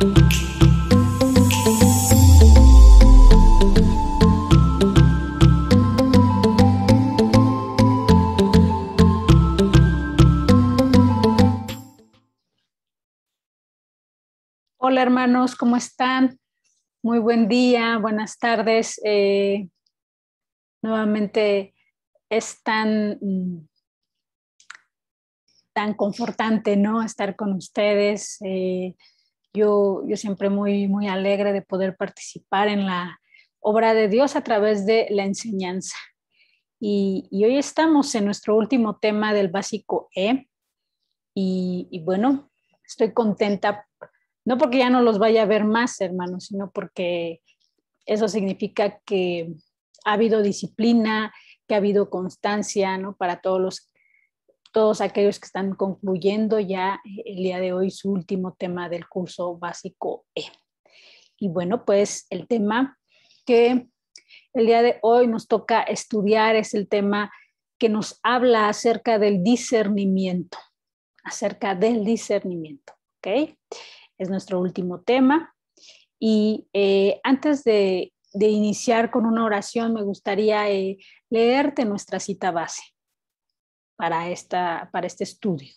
Hola hermanos, ¿cómo están? Muy buen día, buenas tardes. Nuevamente es tan confortante, ¿no? Estar con ustedes. Yo siempre muy alegre de poder participar en la obra de Dios a través de la enseñanza. Y hoy estamos en nuestro último tema del básico E. Y bueno, estoy contenta, no porque ya no los vaya a ver más, hermanos, sino porque eso significa que ha habido disciplina, que ha habido constancia, ¿no? Para todos aquellos que están concluyendo ya el día de hoy su último tema del curso básico E. Y bueno, pues el tema que el día de hoy nos toca estudiar es el tema que nos habla acerca del discernimiento, ¿ok? Es nuestro último tema. Y antes de iniciar con una oración, me gustaría leerte nuestra cita base para este estudio.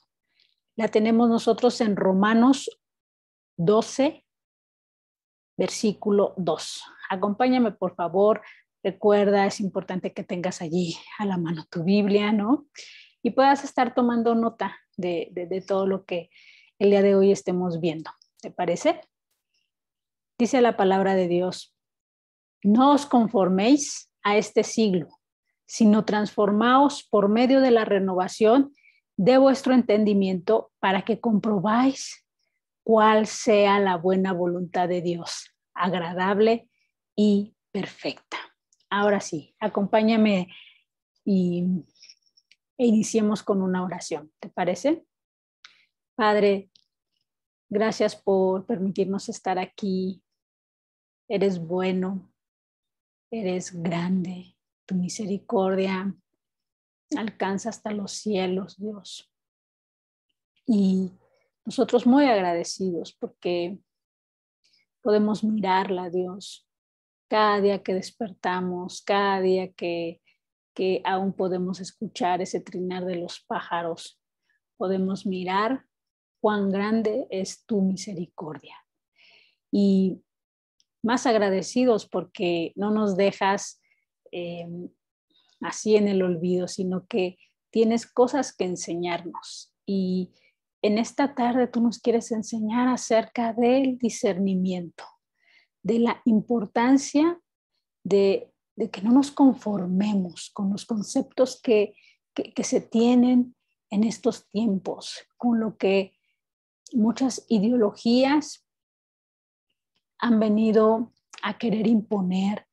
La tenemos nosotros en Romanos 12, versículo 2. Acompáñame, por favor. Recuerda, es importante que tengas allí a la mano tu Biblia, ¿no? Y puedas estar tomando nota de todo lo que el día de hoy estemos viendo. ¿Te parece? Dice la palabra de Dios: no os conforméis a este siglo, sino transformaos por medio de la renovación de vuestro entendimiento para que comprobáis cuál sea la buena voluntad de Dios, agradable y perfecta. Ahora sí, acompáñame e iniciemos con una oración. ¿Te parece? Padre, gracias por permitirnos estar aquí. Eres bueno, eres grande, tu misericordia alcanza hasta los cielos, Dios. Y nosotros muy agradecidos porque podemos mirarla, Dios, cada día que despertamos, cada día que aún podemos escuchar ese trinar de los pájaros, podemos mirar cuán grande es tu misericordia. Y más agradecidos porque no nos dejas así en el olvido, sino que tienes cosas que enseñarnos. Y en esta tarde tú nos quieres enseñar acerca del discernimiento, de la importancia de que no nos conformemos con los conceptos que se tienen en estos tiempos, con lo que muchas ideologías han venido a querer imponer,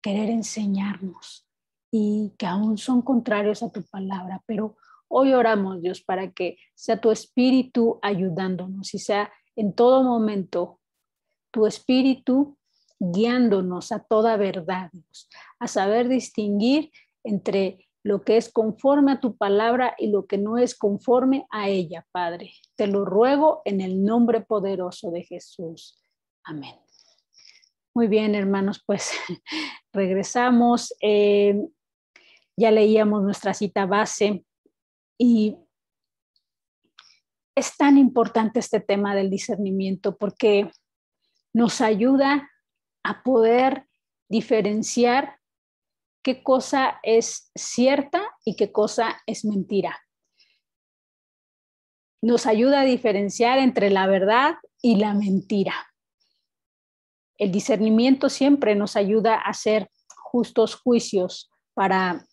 querer enseñarnos y que aún son contrarios a tu palabra. Pero hoy oramos, Dios, para que sea tu espíritu ayudándonos y sea en todo momento tu espíritu guiándonos a toda verdad, Dios, a saber distinguir entre lo que es conforme a tu palabra y lo que no es conforme a ella, Padre. Te lo ruego en el nombre poderoso de Jesús. Amén. Muy bien, hermanos, pues regresamos. Ya leíamos nuestra cita base y es tan importante este tema del discernimiento porque nos ayuda a poder diferenciar qué cosa es cierta y qué cosa es mentira. Nos ayuda a diferenciar entre la verdad y la mentira. El discernimiento siempre nos ayuda a hacer justos juicios para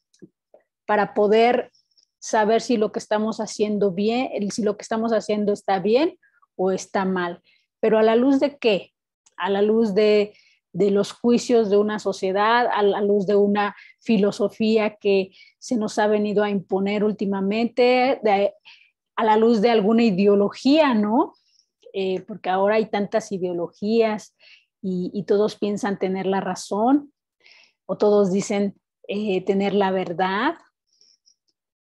poder saber si lo que estamos haciendo bien, si lo que estamos haciendo está bien o está mal. Pero ¿a la luz de qué? A la luz de los juicios de una sociedad, a la luz de una filosofía que se nos ha venido a imponer últimamente, a la luz de alguna ideología, ¿no? Porque ahora hay tantas ideologías y todos piensan tener la razón o todos dicen tener la verdad.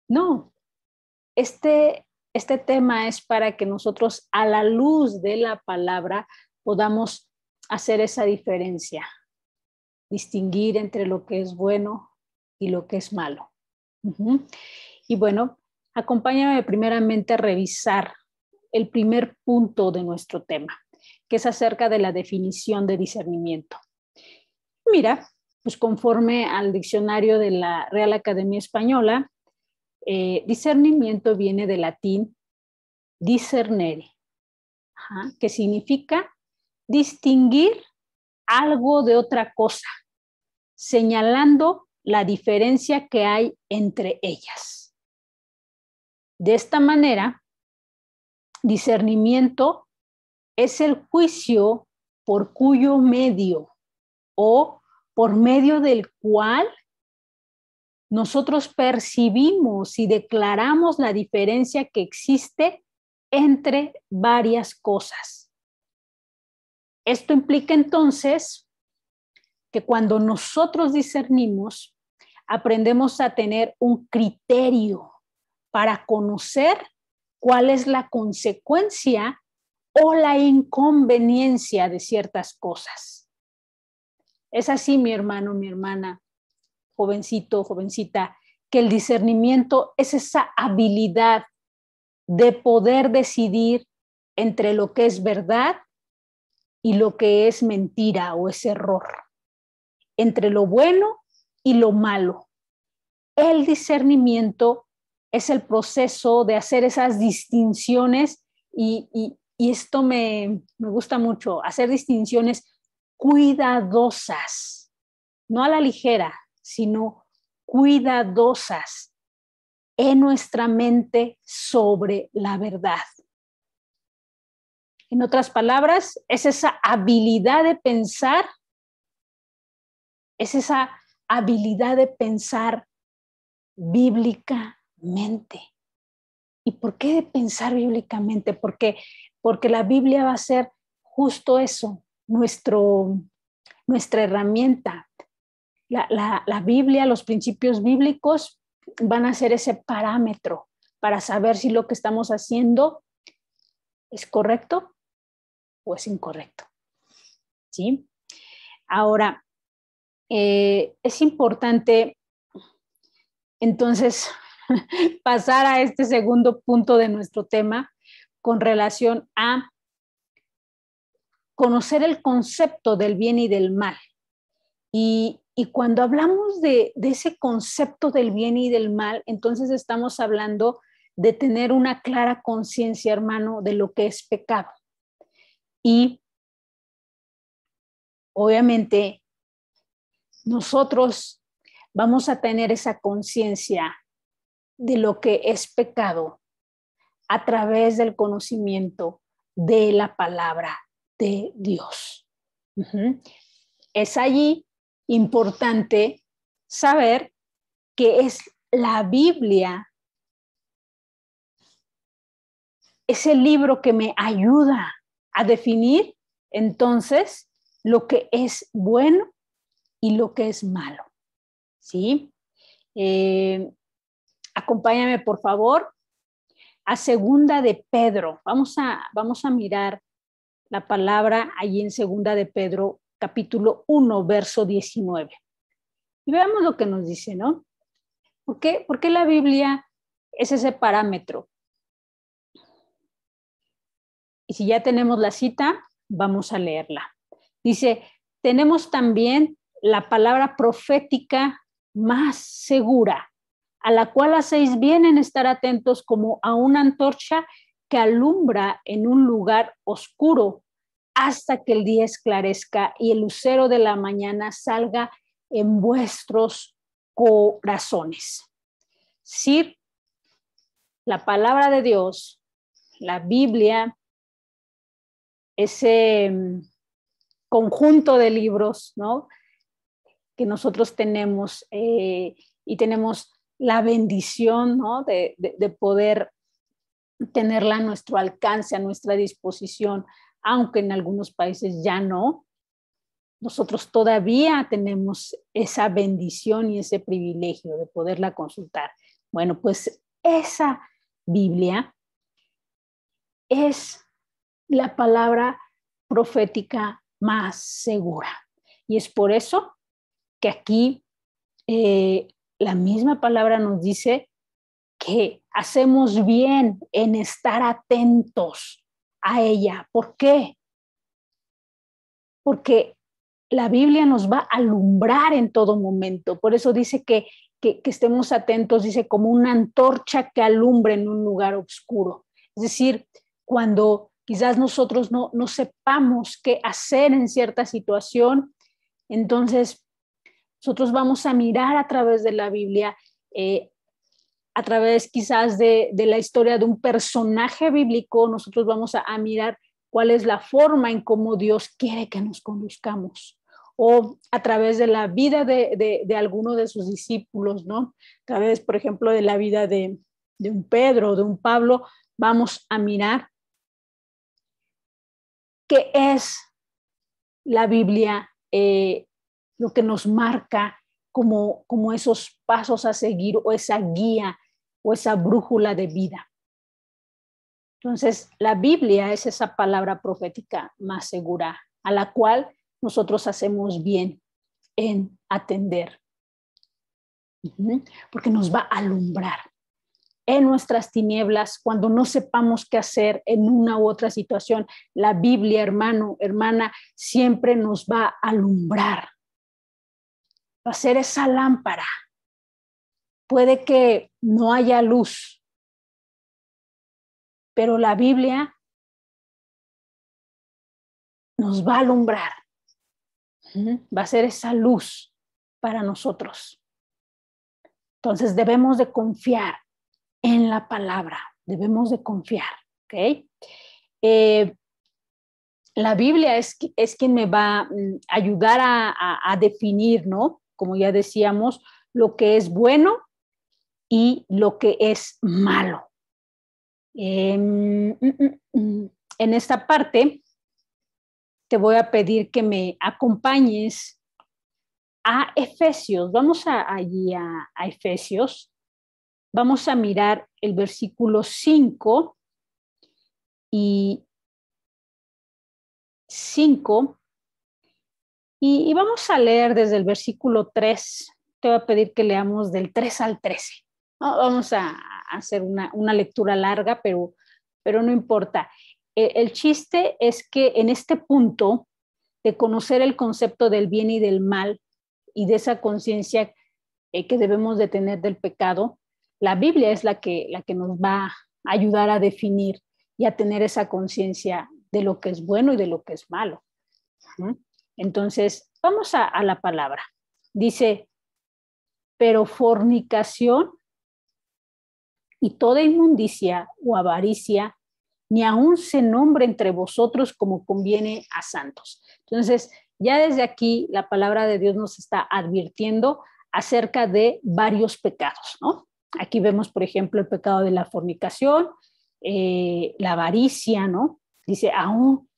No, este tema es para que nosotros a la luz de la palabra podamos hacer esa diferencia, distinguir entre lo que es bueno y lo que es malo. Y bueno, acompáñame primeramente a revisar el primer punto de nuestro tema, que es acerca de la definición de discernimiento. Mira, pues conforme al diccionario de la Real Academia Española, discernimiento viene del latín discernere, que significa distinguir algo de otra cosa, señalando la diferencia que hay entre ellas. De esta manera, discernimiento es el juicio por cuyo medio o por medio del cual nosotros percibimos y declaramos la diferencia que existe entre varias cosas. Esto implica entonces que cuando nosotros discernimos, aprendemos a tener un criterio para conocer cuál es la consecuencia o la inconveniencia de ciertas cosas. Es así, mi hermano, mi hermana, jovencito, jovencita, que el discernimiento es esa habilidad de poder decidir entre lo que es verdad y lo que es mentira o es error, entre lo bueno y lo malo. El discernimiento es el proceso de hacer esas distinciones y esto me gusta mucho, hacer distinciones cuidadosas, no a la ligera, sino cuidadosas en nuestra mente sobre la verdad. En otras palabras, es esa habilidad de pensar, es esa habilidad de pensar bíblicamente. ¿Y por qué de pensar bíblicamente? Porque la Biblia va a ser justo eso, nuestra herramienta. La Biblia, los principios bíblicos van a ser ese parámetro para saber si lo que estamos haciendo es correcto o es incorrecto. ¿Sí? Ahora, es importante entonces pasar a este segundo punto de nuestro tema con relación a conocer el concepto del bien y del mal. Y cuando hablamos de ese concepto del bien y del mal, entonces estamos hablando de tener una clara conciencia, hermano, de lo que es pecado. Y obviamente nosotros vamos a tener esa conciencia de lo que es pecado a través del conocimiento de la palabra de Dios. Es allí importante saber que es la Biblia, es el libro que me ayuda a definir entonces lo que es bueno y lo que es malo. ¿Sí? Acompáñame, por favor, a Segunda de Pedro. Vamos a mirar la palabra allí en Segunda de Pedro, capítulo 1, verso 19. Y veamos lo que nos dice, ¿no? ¿Por qué la Biblia es ese parámetro? Y si ya tenemos la cita, vamos a leerla. Dice, tenemos también la palabra profética más segura, a la cual hacéis bien en estar atentos como a una antorcha que alumbra en un lugar oscuro hasta que el día esclarezca y el lucero de la mañana salga en vuestros corazones. Sí, la palabra de Dios, la Biblia, ese conjunto de libros, ¿no?, que nosotros tenemos y tenemos la bendición, ¿no?, de poder tenerla a nuestro alcance, a nuestra disposición, aunque en algunos países ya no. Nosotros todavía tenemos esa bendición y ese privilegio de poderla consultar. Bueno, pues esa Biblia es la palabra profética más segura. Y es por eso que aquí la misma palabra nos dice que hacemos bien en estar atentos a ella. ¿Por qué? Porque la Biblia nos va a alumbrar en todo momento. Por eso dice que estemos atentos, dice como una antorcha que alumbra en un lugar oscuro. Es decir, cuando quizás nosotros no sepamos qué hacer en cierta situación, entonces nosotros vamos a mirar a través de la Biblia, a través quizás de la historia de un personaje bíblico, nosotros vamos a mirar cuál es la forma en cómo Dios quiere que nos conduzcamos. O a través de la vida de alguno de sus discípulos, ¿no? A través, por ejemplo, de la vida de un Pedro, de un Pablo, vamos a mirar qué es la Biblia, lo que nos marca como esos pasos a seguir o esa guía o esa brújula de vida. Entonces, la Biblia es esa palabra profética más segura a la cual nosotros hacemos bien en atender, porque nos va a alumbrar en nuestras tinieblas cuando no sepamos qué hacer en una u otra situación. La Biblia, hermano, hermana, siempre nos va a alumbrar, va a ser esa lámpara. Puede que no haya luz, pero la Biblia nos va a alumbrar. Va a ser esa luz para nosotros. Entonces debemos de confiar en la palabra, debemos de confiar, ¿ok? La Biblia es quien me va a ayudar a definir, ¿no? Como ya decíamos, lo que es bueno y lo que es malo. En esta parte te voy a pedir que me acompañes a Efesios. Vamos allí a Efesios. Vamos a mirar el versículo 5 y 5 y vamos a leer desde el versículo 3. Te voy a pedir que leamos del 3 al 13. No, vamos a hacer una lectura larga, pero no importa. El chiste es que en este punto de conocer el concepto del bien y del mal y de esa conciencia que debemos de tener del pecado, la Biblia es la que nos va a ayudar a definir y a tener esa conciencia de lo que es bueno y de lo que es malo. Entonces, vamos a la palabra. Dice, pero fornicación y toda inmundicia o avaricia, ni aún se nombre entre vosotros como conviene a santos. Entonces, ya desde aquí la palabra de Dios nos está advirtiendo acerca de varios pecados, ¿no? Aquí vemos, por ejemplo, el pecado de la fornicación, la avaricia, ¿no? Dice, aún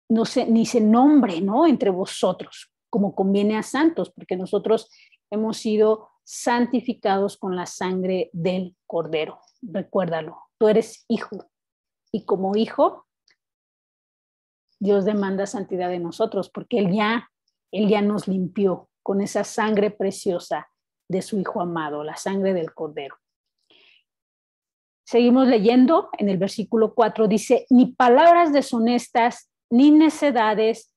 no se, ni se nombre, ¿no? Entre vosotros, como conviene a santos, porque nosotros hemos sido santificados con la sangre del Cordero. Recuérdalo, tú eres hijo, y como hijo, Dios demanda santidad de nosotros, porque Él ya nos limpió con esa sangre preciosa de su Hijo amado, la sangre del Cordero. Seguimos leyendo en el versículo 4, dice, ni palabras deshonestas, ni necedades,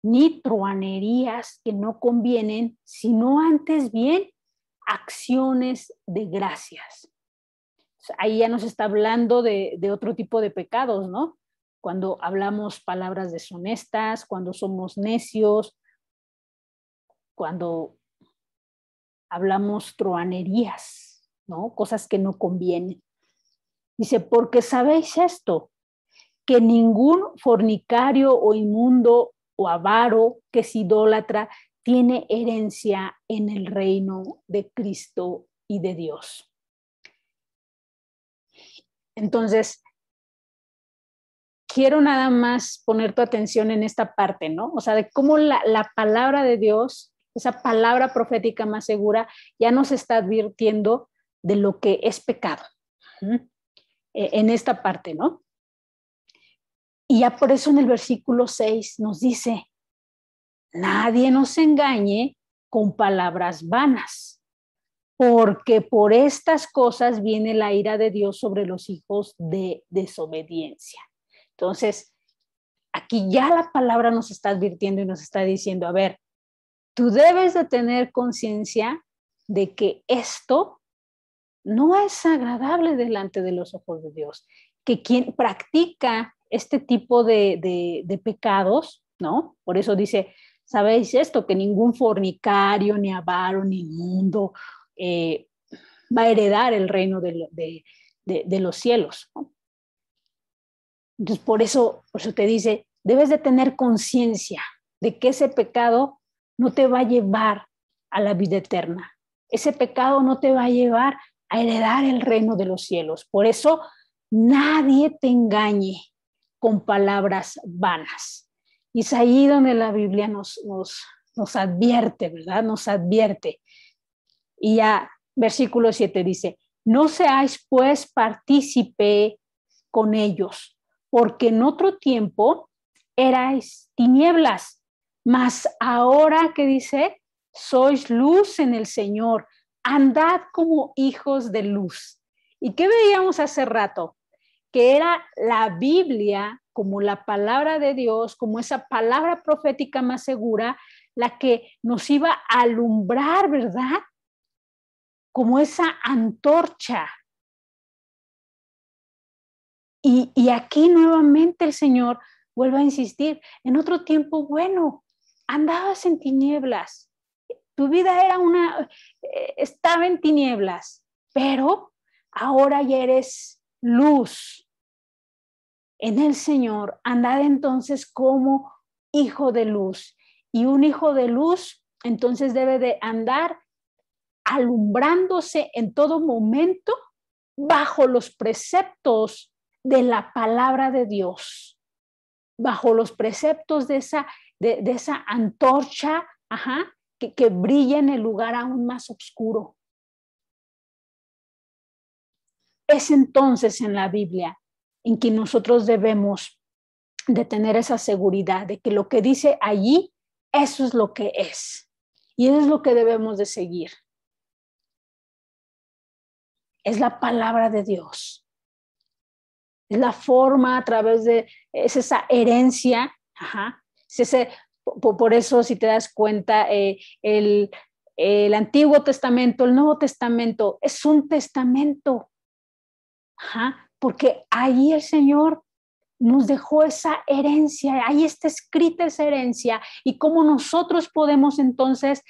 ni truanerías que no convienen, sino antes bien acciones de gracias. Ahí ya nos está hablando de otro tipo de pecados, ¿no? Cuando hablamos palabras deshonestas, cuando somos necios, cuando hablamos truanerías, ¿no? Cosas que no convienen. Dice, porque sabéis esto, que ningún fornicario o inmundo o avaro que es idólatra tiene herencia en el reino de Cristo y de Dios. Entonces, quiero nada más poner tu atención en esta parte, ¿no? O sea, de cómo la palabra de Dios, esa palabra profética más segura, ya nos está advirtiendo de lo que es pecado. En esta parte, ¿no? Y ya por eso en el versículo 6 nos dice, nadie nos engañe con palabras vanas, porque por estas cosas viene la ira de Dios sobre los hijos de desobediencia. Entonces, aquí ya la palabra nos está advirtiendo y nos está diciendo, a ver, tú debes de tener conciencia de que esto no es agradable delante de los ojos de Dios, que quien practica este tipo de pecados, ¿no? Por eso dice, ¿sabéis esto? Que ningún fornicario, ni avaro, ni inmundo va a heredar el reino de los cielos, ¿no? Entonces, por eso te dice, debes de tener conciencia de que ese pecado no te va a llevar a la vida eterna. Ese pecado no te va a llevar a heredar el reino de los cielos. Por eso, nadie te engañe con palabras vanas. Y es ahí donde la Biblia nos advierte, ¿verdad? Nos advierte. Y ya, versículo 7 dice, no seáis pues partícipe con ellos, porque en otro tiempo erais tinieblas, mas ahora, ¿qué dice? Sois luz en el Señor, andad como hijos de luz. ¿Y qué veíamos hace rato? Que era la Biblia como la palabra de Dios, como esa palabra profética más segura, la que nos iba a alumbrar, ¿verdad? Como esa antorcha. Y aquí nuevamente el Señor vuelve a insistir, en otro tiempo, bueno, andabas en tinieblas, tu vida estaba en tinieblas, pero ahora ya eres luz en el Señor. Andad entonces como hijo de luz. Y un hijo de luz entonces debe de andar alumbrándose en todo momento bajo los preceptos de la palabra de Dios, bajo los preceptos de esa antorcha, que brilla en el lugar aún más oscuro. Es entonces en la Biblia en que nosotros debemos de tener esa seguridad de que lo que dice allí, eso es lo que es. Y eso es lo que debemos de seguir. Es la palabra de Dios. Es la forma a través de, es esa herencia, por eso si te das cuenta, el Antiguo Testamento, el Nuevo Testamento, es un testamento, porque ahí el Señor nos dejó esa herencia, ahí está escrita esa herencia, y cómo nosotros podemos entonces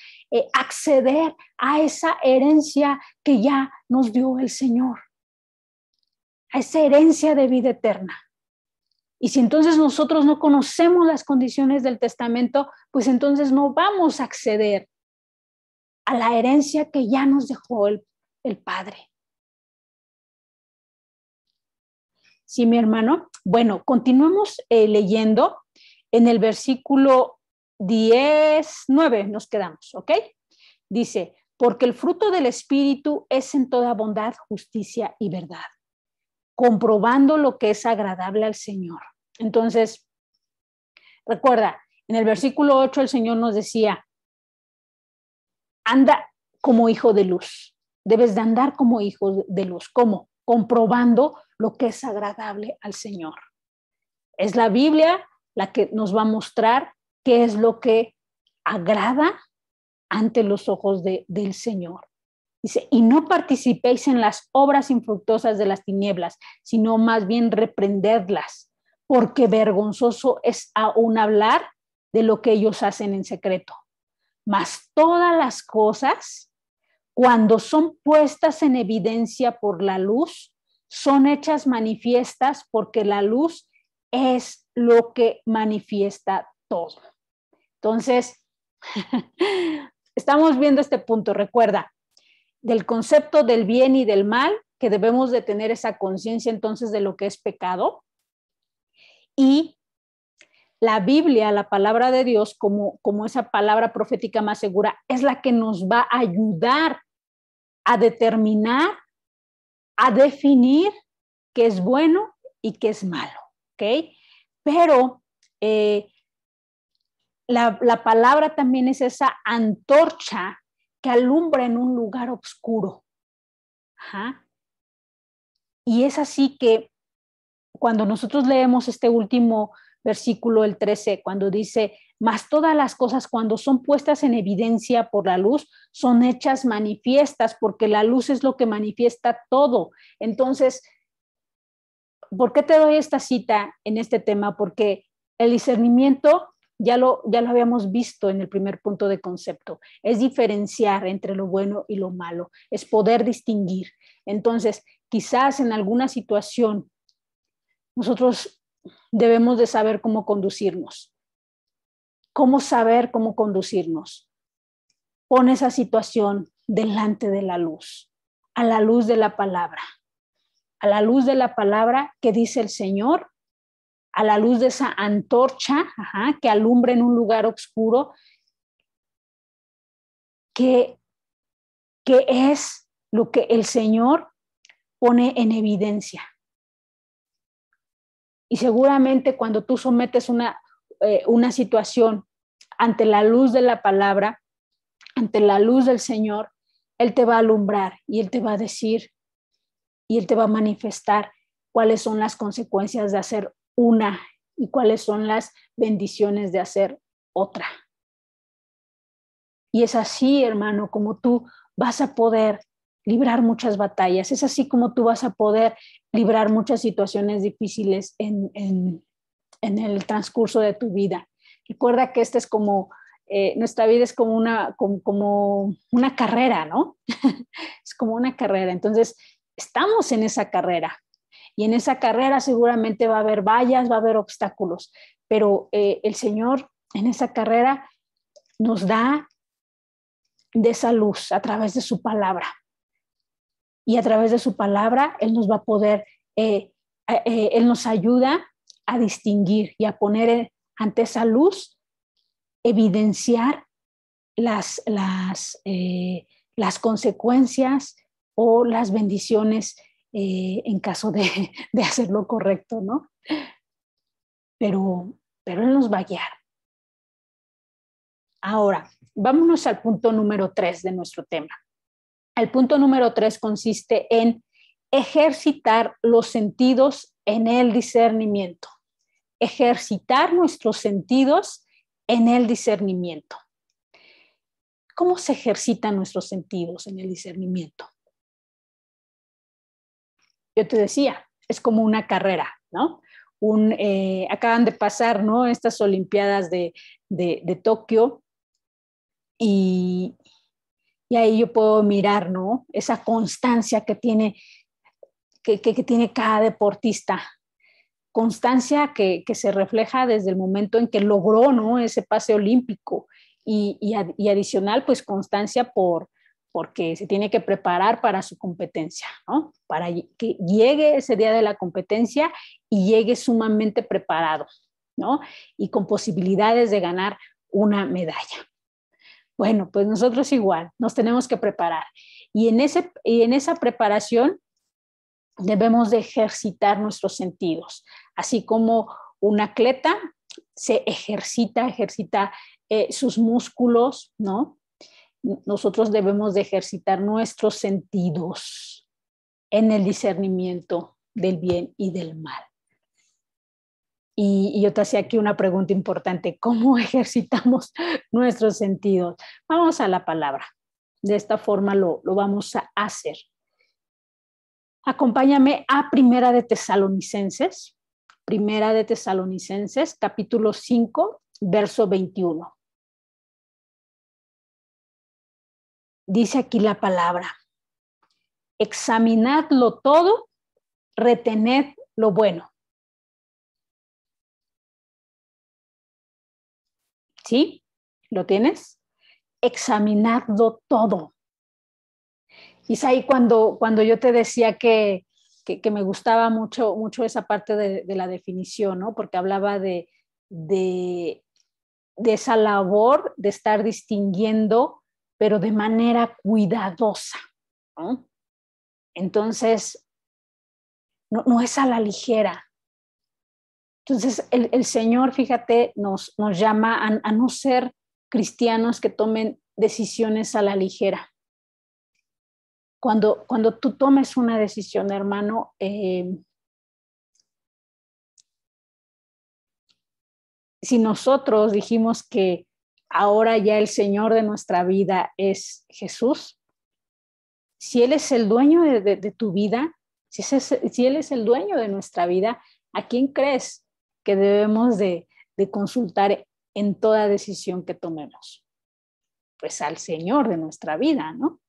acceder a esa herencia que ya nos dio el Señor, a esa herencia de vida eterna. Y si entonces nosotros no conocemos las condiciones del testamento, pues entonces no vamos a acceder a la herencia que ya nos dejó el Padre. ¿Sí, mi hermano? Bueno, continuamos leyendo en el versículo 19, nos quedamos, ¿ok? Dice, porque el fruto del Espíritu es en toda bondad, justicia y verdad, comprobando lo que es agradable al Señor. Entonces, recuerda, en el versículo 8 el Señor nos decía, anda como hijo de luz. Debes de andar como hijo de luz. ¿Cómo? Comprobando lo que es agradable al Señor. Es la Biblia la que nos va a mostrar qué es lo que agrada ante los ojos del Señor. Dice, y no participéis en las obras infructuosas de las tinieblas, sino más bien reprendedlas, porque vergonzoso es aún hablar de lo que ellos hacen en secreto. Mas todas las cosas, cuando son puestas en evidencia por la luz, son hechas manifiestas, porque la luz es lo que manifiesta todo. Entonces, estamos viendo este punto, recuerda, del concepto del bien y del mal, que debemos de tener esa conciencia entonces de lo que es pecado, y la Biblia, la palabra de Dios, como esa palabra profética más segura, es la que nos va a ayudar a determinar, a definir qué es bueno y qué es malo, ¿ok? Pero la palabra también es esa antorcha que alumbra en un lugar oscuro. Ajá. Y es así que cuando nosotros leemos este último versículo, el 13, cuando dice, mas todas las cosas cuando son puestas en evidencia por la luz, son hechas manifiestas, porque la luz es lo que manifiesta todo. Entonces, ¿por qué te doy esta cita en este tema? Porque el discernimiento, ya lo habíamos visto en el primer punto de concepto, es diferenciar entre lo bueno y lo malo, es poder distinguir. Entonces, quizás en alguna situación nosotros debemos de saber cómo conducirnos. ¿Cómo saber cómo conducirnos? Pon esa situación delante de la luz, a la luz de la palabra. A la luz de la palabra que dice el Señor, a la luz de esa antorcha, que alumbra en un lugar oscuro, que es lo que el Señor pone en evidencia. Y seguramente cuando tú sometes una situación ante la luz de la palabra, ante la luz del Señor, Él te va a alumbrar y Él te va a decir y Él te va a manifestar cuáles son las consecuencias de hacer una y cuáles son las bendiciones de hacer otra. Y es así, hermano, como tú vas a poder librar muchas batallas. Es así como tú vas a poder librar muchas situaciones difíciles en el transcurso de tu vida. Recuerda que esta es como, nuestra vida es como una carrera, ¿no? Es como una carrera. Entonces, estamos en esa carrera. Y en esa carrera seguramente va a haber vallas, va a haber obstáculos, pero el Señor en esa carrera nos da de esa luz a través de su palabra. Y a través de su palabra, Él nos va a poder, Él nos ayuda a distinguir y a poner ante esa luz, evidenciar las consecuencias o las bendiciones en caso de hacer lo correcto, ¿no? Pero Él nos va a guiar. Ahora, vámonos al punto número 3 de nuestro tema. El punto número 3 consiste en ejercitar los sentidos en el discernimiento. Ejercitar nuestros sentidos en el discernimiento. ¿Cómo se ejercitan nuestros sentidos en el discernimiento? Yo te decía, es como una carrera, ¿no? Acaban de pasar, ¿no? Estas Olimpiadas de Tokio y ahí yo puedo mirar, ¿no? Esa constancia que tiene cada deportista. Constancia que se refleja desde el momento en que logró, ¿no? Ese pase olímpico y adicional, pues constancia porque se tiene que preparar para su competencia, ¿no? Para que llegue ese día de la competencia y llegue sumamente preparado, ¿no? Y con posibilidades de ganar una medalla. Bueno, pues nosotros igual, nos tenemos que preparar. Y en esa preparación debemos de ejercitar nuestros sentidos, así como un atleta se ejercita sus músculos, ¿no? Nosotros debemos de ejercitar nuestros sentidos en el discernimiento del bien y del mal. Y yo te hacía aquí una pregunta importante, ¿cómo ejercitamos nuestros sentidos? Vamos a la palabra. De esta forma lo vamos a hacer. Acompáñame a Primera de Tesalonicenses, capítulo 5, verso 21. Dice aquí la palabra, examinadlo todo, retened lo bueno. ¿Sí? ¿Lo tienes? Examinadlo todo. Y es ahí cuando yo te decía que me gustaba mucho esa parte de la definición, ¿no? Porque hablaba de esa labor de estar distinguiendo, pero de manera cuidadosa, ¿no? Entonces, no es a la ligera. Entonces, el Señor, fíjate, nos llama a no ser cristianos que tomen decisiones a la ligera. Cuando tú tomes una decisión, hermano, si nosotros dijimos que ahora ya el Señor de nuestra vida es Jesús, si Él es el dueño de tu vida, si Él es el dueño de nuestra vida, ¿a quién crees que debemos de consultar en toda decisión que tomemos? Pues al Señor de nuestra vida, ¿no?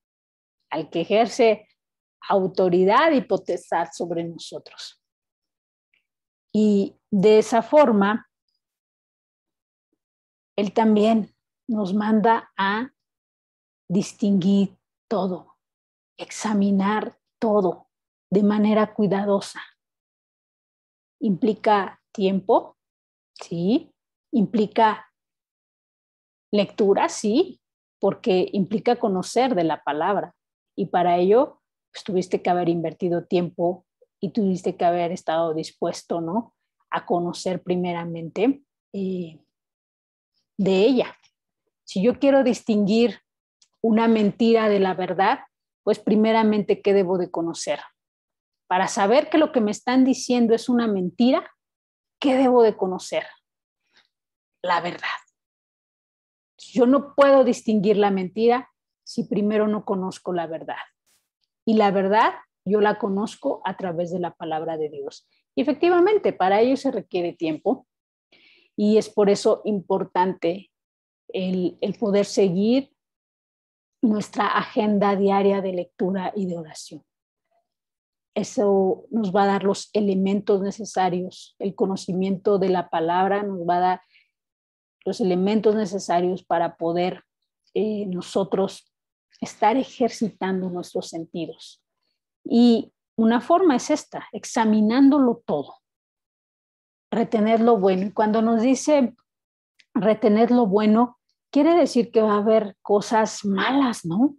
Al que ejerce autoridad y potestad sobre nosotros. Y de esa forma, Él también nos manda a distinguir todo, examinar todo de manera cuidadosa. Implica tiempo, sí. Implica lectura, sí, porque implica conocer de la palabra. Y para ello, pues, tuviste que haber invertido tiempo y tuviste que haber estado dispuesto, ¿no?, a conocer primeramente de ella. Si yo quiero distinguir una mentira de la verdad, pues primeramente, ¿qué debo de conocer? Para saber que lo que me están diciendo es una mentira, ¿qué debo de conocer? La verdad. Yo no puedo distinguir la mentira si primero no conozco la verdad. Y la verdad yo la conozco a través de la palabra de Dios. Y efectivamente, para ello se requiere tiempo. Y es por eso importante el poder seguir nuestra agenda diaria de lectura y de oración. Eso nos va a dar los elementos necesarios, el conocimiento de la palabra nos va a dar los elementos necesarios para poder nosotros estar ejercitando nuestros sentidos. Y una forma es esta, examinándolo todo, retener lo bueno. Y cuando nos dice retener lo bueno, quiere decir que va a haber cosas malas, ¿no?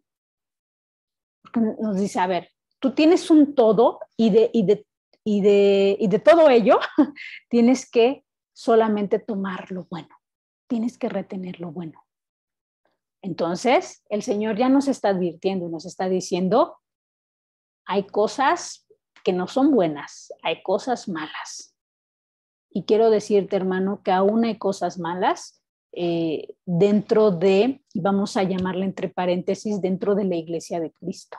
Porque nos dice, a ver, tú tienes un todo y de todo ello tienes que solamente tomar lo bueno, tienes que retener lo bueno. Entonces, el Señor ya nos está advirtiendo, nos está diciendo, hay cosas que no son buenas, hay cosas malas. Y quiero decirte, hermano, que aún hay cosas malas dentro de, vamos a llamarla entre paréntesis, dentro de la iglesia de Cristo.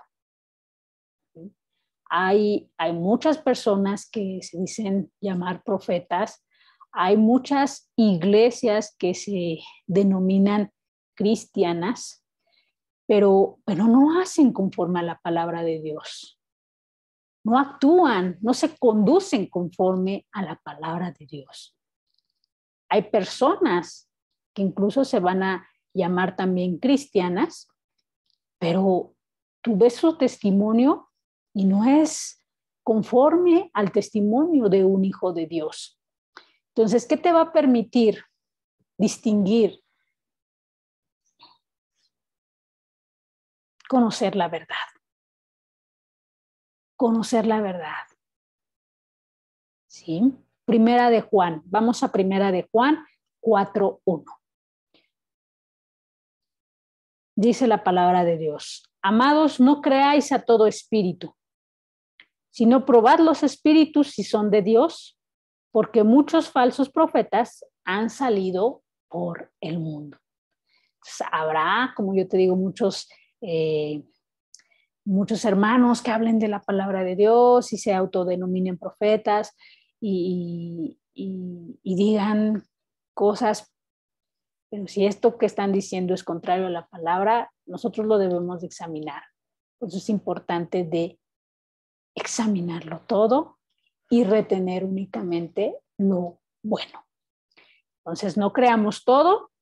Hay muchas personas que se dicen llamar profetas, hay muchas iglesias que se denominan cristianas, pero no hacen conforme a la palabra de Dios. No actúan, no se conducen conforme a la palabra de Dios. Hay personas que incluso se van a llamar también cristianas, pero tú ves su testimonio y no es conforme al testimonio de un hijo de Dios. Entonces, ¿qué te va a permitir distinguir? Conocer la verdad. Conocer la verdad. ¿Sí? Primera de Juan. Vamos a Primera de Juan 4:1. Dice la palabra de Dios. Amados, no creáis a todo espíritu, sino probad los espíritus si son de Dios, porque muchos falsos profetas han salido por el mundo. Entonces, habrá, como yo te digo, muchos hermanos que hablen de la palabra de Dios y se autodenominen profetas y digan cosas, pero si esto que están diciendo es contrario a la palabra, nosotros lo debemos de examinar. Por eso es importante de examinarlo todo y retener únicamente lo bueno. Entonces, no creamos todo,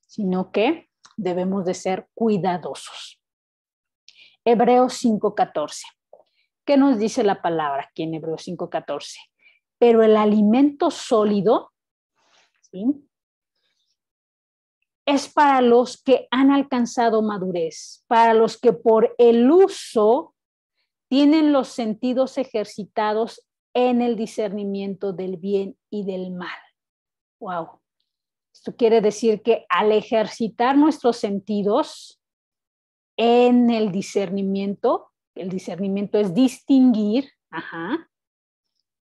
sino que debemos de ser cuidadosos. Hebreos 5:14. ¿Qué nos dice la palabra aquí en Hebreos 5:14? Pero el alimento sólido, ¿sí?, es para los que han alcanzado madurez, para los que por el uso tienen los sentidos ejercitados en el discernimiento del bien y del mal. Wow. Esto quiere decir que al ejercitar nuestros sentidos en el discernimiento es distinguir,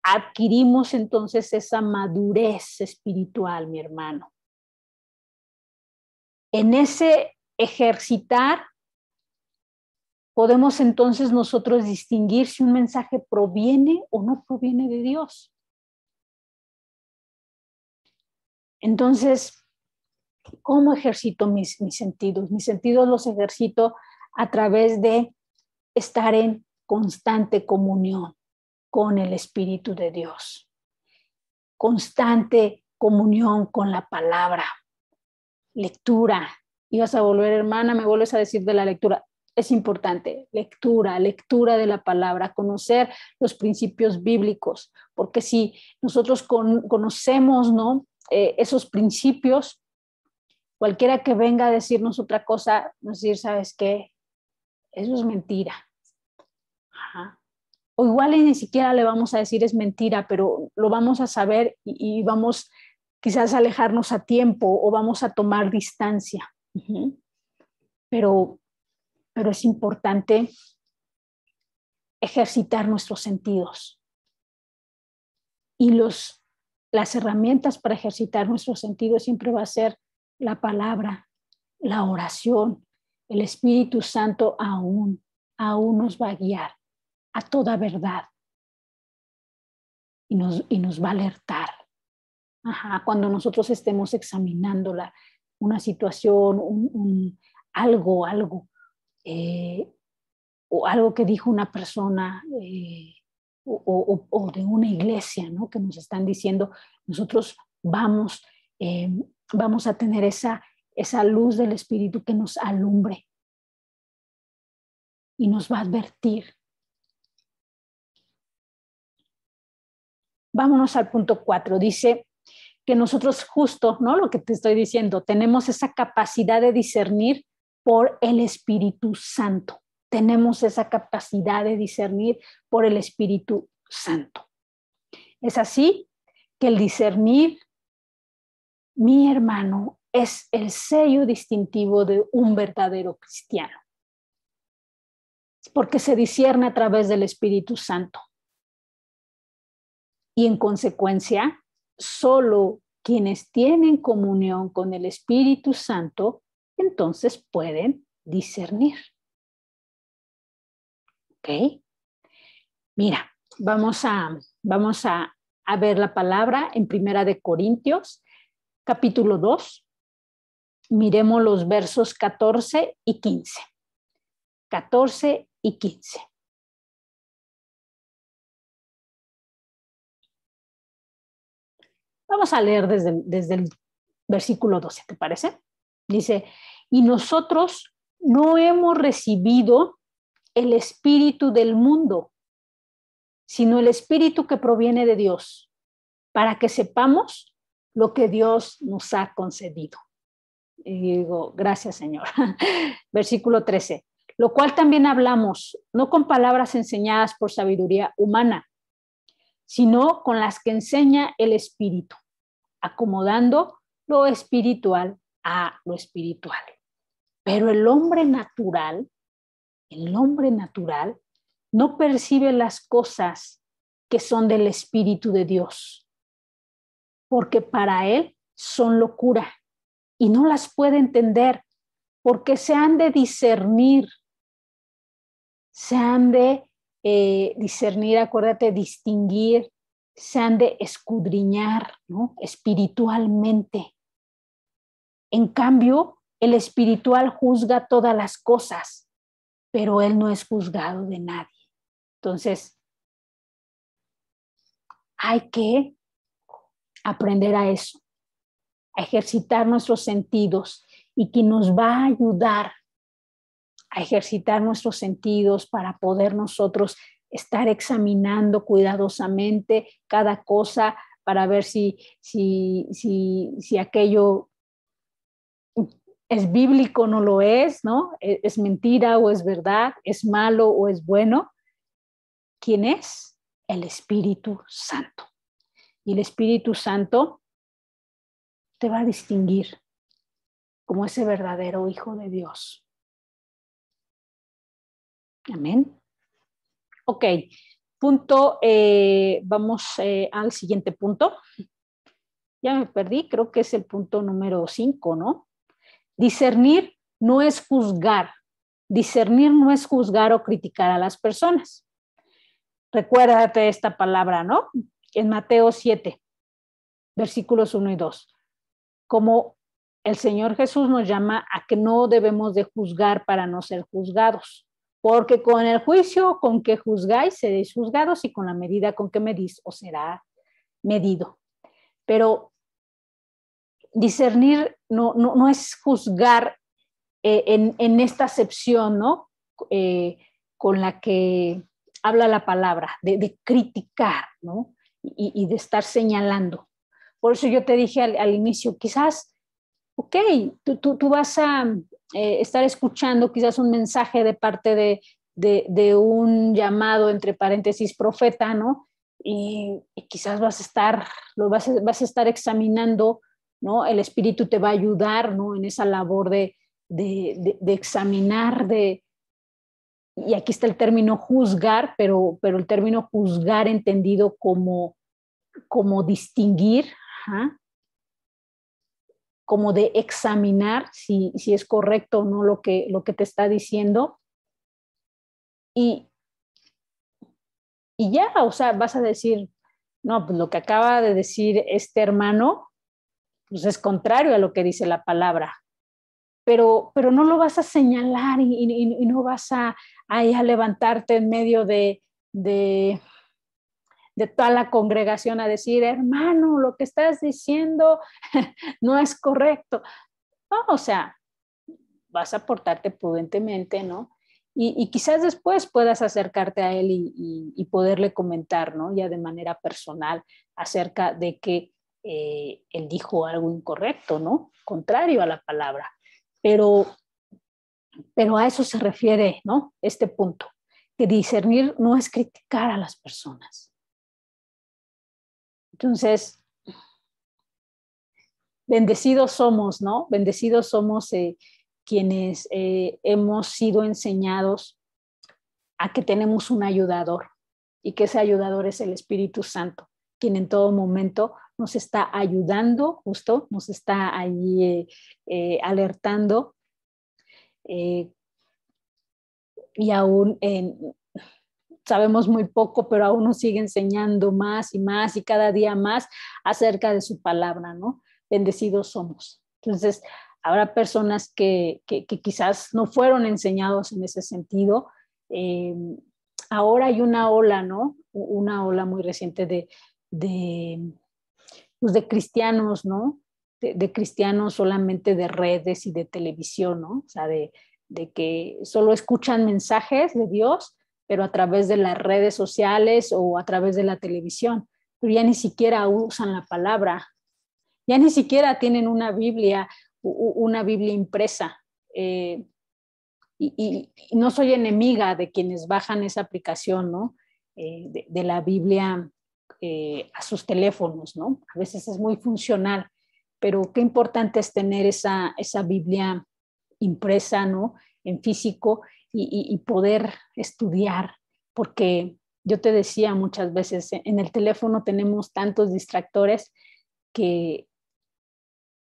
adquirimos entonces esa madurez espiritual, mi hermano. En ese ejercitar podemos entonces nosotros distinguir si un mensaje proviene o no proviene de Dios. Entonces, ¿cómo ejercito mis sentidos? Mis sentidos los ejercito a través de estar en constante comunión con el Espíritu de Dios. Constante comunión con la palabra. Lectura. Ibas a volver, hermana, me vuelves a decir de la lectura. Es importante. Lectura de la palabra, conocer los principios bíblicos, porque si nosotros conocemos, ¿no? Esos principios, cualquiera que venga a decirnos otra cosa, decir, ¿sabes qué? Eso es mentira. O igual y ni siquiera le vamos a decir es mentira, pero lo vamos a saber y vamos quizás a alejarnos a tiempo o vamos a tomar distancia. Pero es importante ejercitar nuestros sentidos. Y las herramientas para ejercitar nuestros sentidos siempre va a ser la palabra, la oración. El Espíritu Santo aún nos va a guiar a toda verdad y nos va a alertar. Cuando nosotros estemos examinando una situación, algo, o algo que dijo una persona o de una iglesia, ¿no? Que nos están diciendo, nosotros vamos a tener esa luz del Espíritu que nos alumbre y nos va a advertir. Vámonos al punto 4. Dice que nosotros justo, ¿no? Lo que te estoy diciendo, tenemos esa capacidad de discernir por el Espíritu Santo. Tenemos esa capacidad de discernir por el Espíritu Santo. Es así que el discernir, mi hermano, es el sello distintivo de un verdadero cristiano. Porque se discierne a través del Espíritu Santo. Y en consecuencia, solo quienes tienen comunión con el Espíritu Santo, entonces pueden discernir. ¿Ok? Mira, vamos a ver la palabra en Primera de Corintios, capítulo 2. Miremos los versos 14 y 15. 14 y 15. Vamos a leer desde el versículo 12, ¿te parece? Dice, y nosotros no hemos recibido el espíritu del mundo, sino el espíritu que proviene de Dios, para que sepamos lo que Dios nos ha concedido. Y digo, gracias, Señor. Versículo 13, lo cual también hablamos, no con palabras enseñadas por sabiduría humana, sino con las que enseña el Espíritu, acomodando lo espiritual a lo espiritual. Pero el hombre natural no percibe las cosas que son del Espíritu de Dios, porque para él son locura y no las puede entender, porque se han de discernir, acuérdate, distinguir, se han de escudriñar, ¿no? Espiritualmente. En cambio, el espiritual juzga todas las cosas, pero él no es juzgado de nadie. Entonces, hay que aprender a eso, a ejercitar nuestros sentidos y que nos va a ayudar a ejercitar nuestros sentidos para poder nosotros estar examinando cuidadosamente cada cosa para ver si aquello es bíblico o no lo es, ¿no? ¿Es mentira o es verdad? ¿Es malo o es bueno? ¿Quién es? el Espíritu Santo. Y el Espíritu Santo te va a distinguir como ese verdadero Hijo de Dios. Amén. Ok, vamos al siguiente punto. Ya me perdí, creo que es el punto número 5, ¿no? Discernir no es juzgar. Discernir no es juzgar o criticar a las personas. Recuérdate esta palabra, ¿no? En Mateo 7, versículos 1 y 2. Como el Señor Jesús nos llama a que no debemos de juzgar para no ser juzgados, porque con el juicio con que juzgáis seréis juzgados y con la medida con que medís os será medido. Pero discernir no es juzgar en esta acepción, ¿no? Con la que habla la palabra, de criticar, ¿no? Y de estar señalando. Por eso yo te dije al inicio, quizás, ok, tú vas a estar escuchando quizás un mensaje de parte de un llamado, entre paréntesis, profeta, ¿no? Y quizás vas a estar examinando, ¿no? El Espíritu te va a ayudar, ¿no? En esa labor de examinar, y aquí está el término juzgar, pero el término juzgar entendido como distinguir, ¿ah? Como de examinar si es correcto o no lo que te está diciendo. Y ya, o sea, vas a decir, no, pues lo que acaba de decir este hermano, pues es contrario a lo que dice la palabra. Pero no lo vas a señalar y no vas a levantarte en medio de toda la congregación a decir, hermano, lo que estás diciendo no es correcto. No, o sea, vas a portarte prudentemente, ¿no? Y quizás después puedas acercarte a él y poderle comentar, ¿no? Ya de manera personal acerca de que él dijo algo incorrecto, ¿no? Contrario a la palabra. Pero a eso se refiere, ¿no? Este punto, que discernir no es criticar a las personas. Entonces, bendecidos somos, ¿no? Bendecidos somos quienes hemos sido enseñados a que tenemos un ayudador y que ese ayudador es el Espíritu Santo, quien en todo momento nos está ayudando, justo, nos está ahí alertando y aún sabemos muy poco, pero aún nos sigue enseñando más y más y cada día más acerca de su palabra, ¿no? Bendecidos somos. Entonces, habrá personas que quizás no fueron enseñados en ese sentido. Ahora hay una ola, ¿no? Una ola muy reciente pues de cristianos, ¿no? De cristianos solamente de redes y de televisión, ¿no? O sea, de que solo escuchan mensajes de Dios, pero a través de las redes sociales o a través de la televisión, pero ya ni siquiera usan la palabra, ya ni siquiera tienen una Biblia impresa. Y no soy enemiga de quienes bajan esa aplicación, ¿no? De la Biblia a sus teléfonos, ¿no? A veces es muy funcional, pero qué importante es tener esa Biblia impresa, ¿no? En físico y poder estudiar, porque yo te decía muchas veces, en el teléfono tenemos tantos distractores que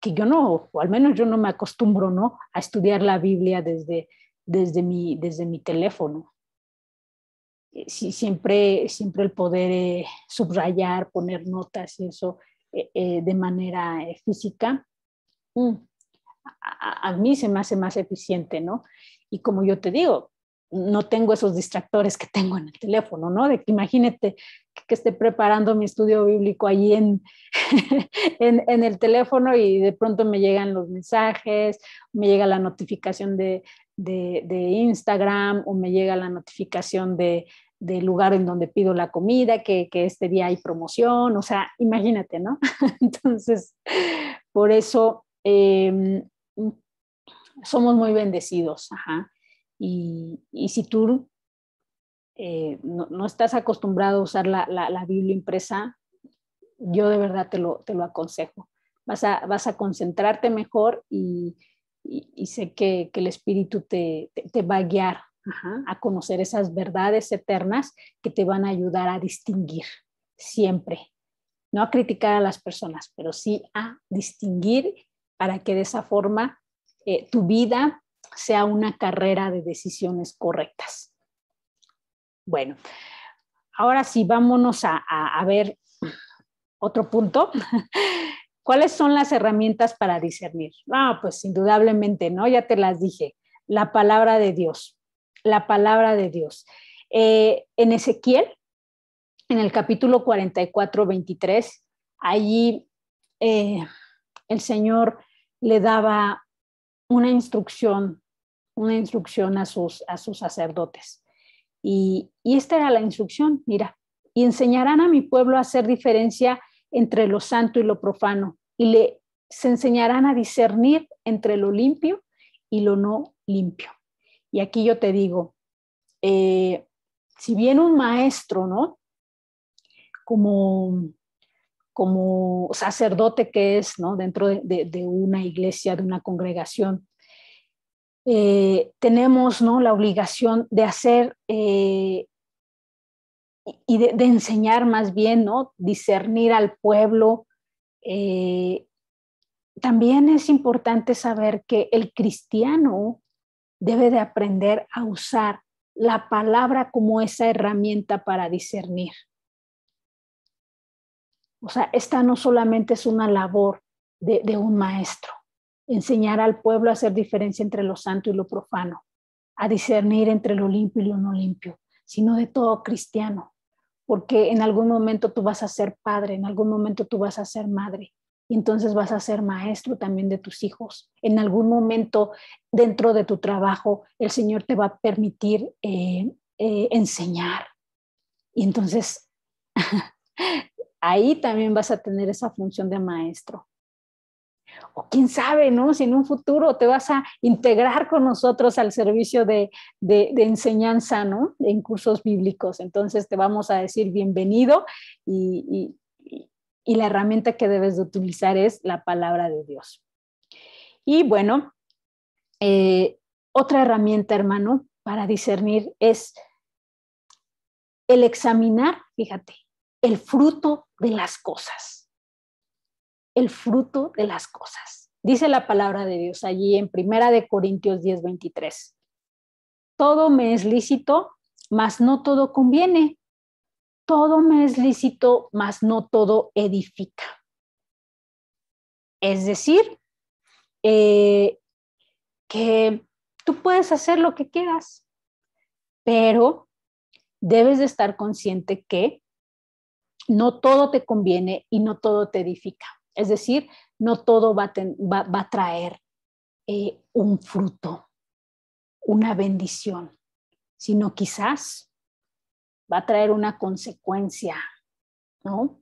yo no, o al menos yo no me acostumbro, ¿no? A estudiar la Biblia desde mi teléfono. Sí, siempre el poder subrayar, poner notas y eso de manera física, a mí se me hace más eficiente, ¿no? Y como yo te digo, no tengo esos distractores que tengo en el teléfono, ¿no? De que imagínate que esté preparando mi estudio bíblico allí en el teléfono y de pronto me llegan los mensajes, me llega la notificación de Instagram o me llega la notificación del lugar en donde pido la comida, que este día hay promoción, o sea, imagínate, ¿no? Entonces, por eso somos muy bendecidos, ajá. Y si tú no estás acostumbrado a usar la Biblia impresa, yo de verdad te lo aconsejo. Vas a concentrarte mejor y sé que el Espíritu te va a guiar a conocer esas verdades eternas que te van a ayudar a distinguir siempre. No a criticar a las personas, pero sí a distinguir para que de esa forma tu vida sea una carrera de decisiones correctas. Bueno, ahora sí, vámonos a ver otro punto. ¿Cuáles son las herramientas para discernir? Pues indudablemente, ¿no? Ya te las dije. La palabra de Dios. La palabra de Dios. En Ezequiel, en el capítulo 44, 23, allí el Señor le daba una instrucción a sus sacerdotes. Y esta era la instrucción, mira, y enseñarán a mi pueblo a hacer diferencia entre lo santo y lo profano, y se enseñarán a discernir entre lo limpio y lo no limpio. Y aquí yo te digo, si bien un maestro, ¿no? Como sacerdote que es, ¿no? Dentro de una iglesia, de una congregación, tenemos, ¿no? La obligación de hacer y de enseñar más bien, ¿no? Discernir al pueblo. También es importante saber que el cristiano debe de aprender a usar la palabra como esa herramienta para discernir. O sea, esta no solamente es una labor de un maestro, enseñar al pueblo a hacer diferencia entre lo santo y lo profano, a discernir entre lo limpio y lo no limpio, sino de todo cristiano, porque en algún momento tú vas a ser padre, en algún momento tú vas a ser madre, y entonces vas a ser maestro también de tus hijos. En algún momento dentro de tu trabajo el Señor te va a permitir enseñar, y entonces ahí también vas a tener esa función de maestro. O quién sabe, ¿no? Si en un futuro te vas a integrar con nosotros al servicio de enseñanza, ¿no? En cursos bíblicos. Entonces te vamos a decir bienvenido y la herramienta que debes de utilizar es la palabra de Dios. Y bueno, otra herramienta, hermano, para discernir es el examinar, fíjate, el fruto de las cosas. El fruto de las cosas. Dice la palabra de Dios allí en 1 Corintios 10:23. Todo me es lícito, mas no todo conviene. Todo me es lícito, mas no todo edifica. Es decir, que tú puedes hacer lo que quieras, pero debes de estar consciente que no todo te conviene y no todo te edifica. Es decir, no todo va a traer un fruto, una bendición, sino quizás va a traer una consecuencia, ¿no?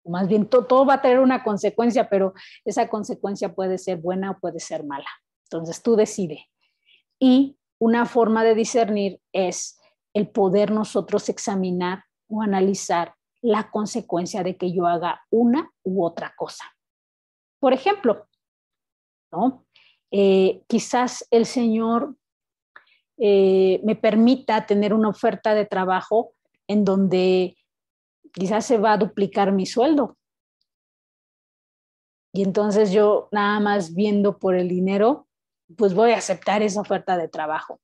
Más bien todo va a traer una consecuencia, pero esa consecuencia puede ser buena o puede ser mala. Entonces tú decides. Y una forma de discernir es el poder nosotros examinar o analizar la consecuencia de que yo haga una u otra cosa. Por ejemplo, ¿no? Quizás el Señor me permita tener una oferta de trabajo en donde quizás se va a duplicar mi sueldo. Y entonces yo nada más viendo por el dinero, pues voy a aceptar esa oferta de trabajo.